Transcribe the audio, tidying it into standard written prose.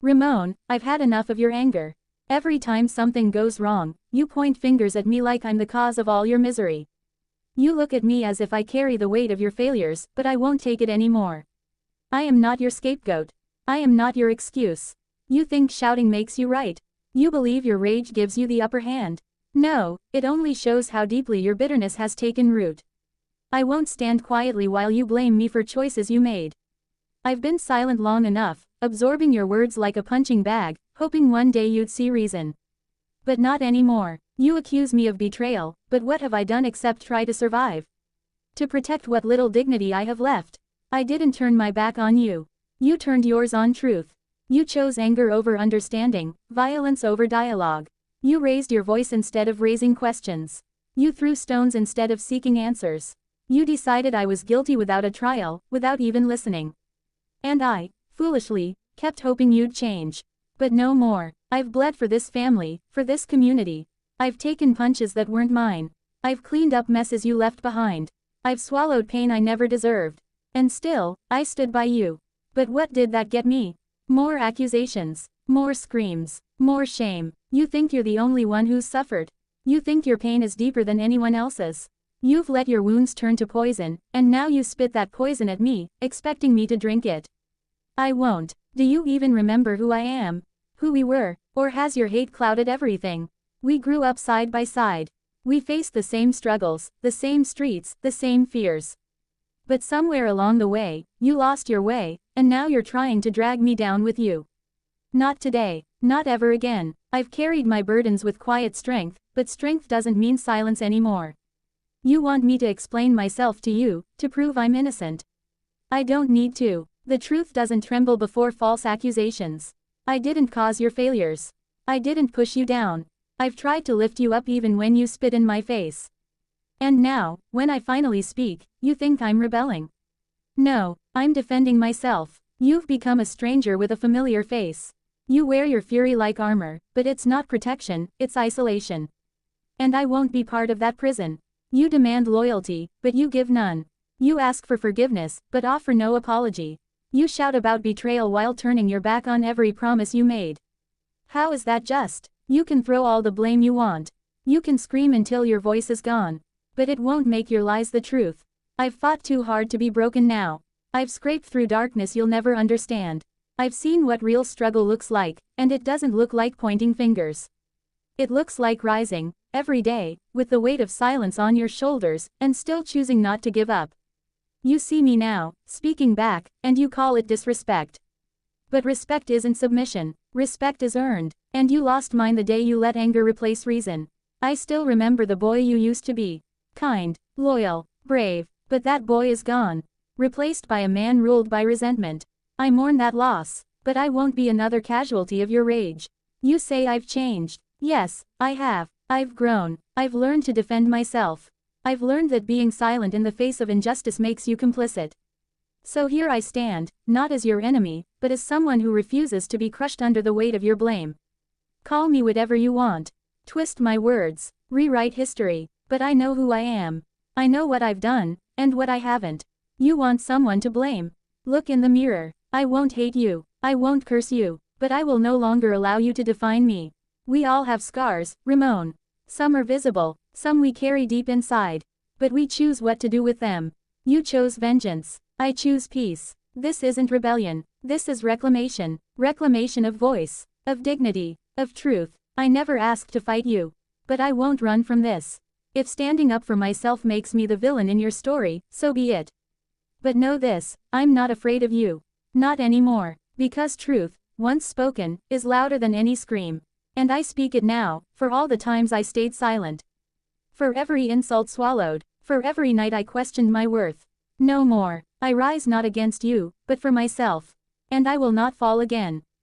Ramon, I've had enough of your anger. Every time something goes wrong, you point fingers at me like I'm the cause of all your misery. You look at me as if I carry the weight of your failures, but I won't take it anymore. I am not your scapegoat. I am not your excuse. You think shouting makes you right. You believe your rage gives you the upper hand. No, it only shows how deeply your bitterness has taken root. I won't stand quietly while you blame me for choices you made. I've been silent long enough, absorbing your words like a punching bag, hoping one day you'd see reason. But not anymore. You accuse me of betrayal, but what have I done except try to survive? To protect what little dignity I have left. I didn't turn my back on you. You turned yours on truth. You chose anger over understanding, violence over dialogue. You raised your voice instead of raising questions. You threw stones instead of seeking answers. You decided I was guilty without a trial, without even listening. And I, foolishly, kept hoping you'd change. But no more. I've bled for this family, for this community. I've taken punches that weren't mine. I've cleaned up messes you left behind. I've swallowed pain I never deserved. And still, I stood by you. But what did that get me? More accusations, more screams, more shame. You think you're the only one who's suffered. You think your pain is deeper than anyone else's. You've let your wounds turn to poison, and now you spit that poison at me, expecting me to drink it. I won't. Do you even remember who I am? Who we were? Or has your hate clouded everything? We grew up side by side. We faced the same struggles, the same streets, the same fears. But somewhere along the way, you lost your way, and now you're trying to drag me down with you. Not today, not ever again. I've carried my burdens with quiet strength, but strength doesn't mean silence anymore. You want me to explain myself to you, to prove I'm innocent. I don't need to. The truth doesn't tremble before false accusations. I didn't cause your failures. I didn't push you down. I've tried to lift you up even when you spit in my face. And now, when I finally speak, you think I'm rebelling. No, I'm defending myself. You've become a stranger with a familiar face. You wear your fury like armor, but it's not protection, it's isolation. And I won't be part of that prison. You demand loyalty, but you give none. You ask for forgiveness, but offer no apology. You shout about betrayal while turning your back on every promise you made. How is that just? You can throw all the blame you want. You can scream until your voice is gone. But it won't make your lies the truth. I've fought too hard to be broken now. I've scraped through darkness you'll never understand. I've seen what real struggle looks like, and it doesn't look like pointing fingers. It looks like rising, every day, with the weight of silence on your shoulders, and still choosing not to give up. You see me now, speaking back, and you call it disrespect. But respect isn't submission. Respect is earned. And you lost mine the day you let anger replace reason. I still remember the boy you used to be. Kind, loyal, brave, but that boy is gone. Replaced by a man ruled by resentment. I mourn that loss, but I won't be another casualty of your rage. You say I've changed. Yes, I have. I've grown. I've learned to defend myself. I've learned that being silent in the face of injustice makes you complicit. So here I stand, not as your enemy, but as someone who refuses to be crushed under the weight of your blame. Call me whatever you want. Twist my words, rewrite history, but I know who I am. I know what I've done, and what I haven't. You want someone to blame. Look in the mirror. I won't hate you. I won't curse you, but I will no longer allow you to define me. We all have scars, Ramon. Some are visible, some we carry deep inside. But we choose what to do with them. You chose vengeance. I choose peace. This isn't rebellion. This is reclamation. Reclamation of voice, of dignity, of truth. I never asked to fight you. But I won't run from this. If standing up for myself makes me the villain in your story, so be it. But know this, I'm not afraid of you. Not anymore. Because truth, once spoken, is louder than any scream. And I speak it now, for all the times I stayed silent. For every insult swallowed, for every night I questioned my worth. No more. I rise not against you, but for myself. And I will not fall again.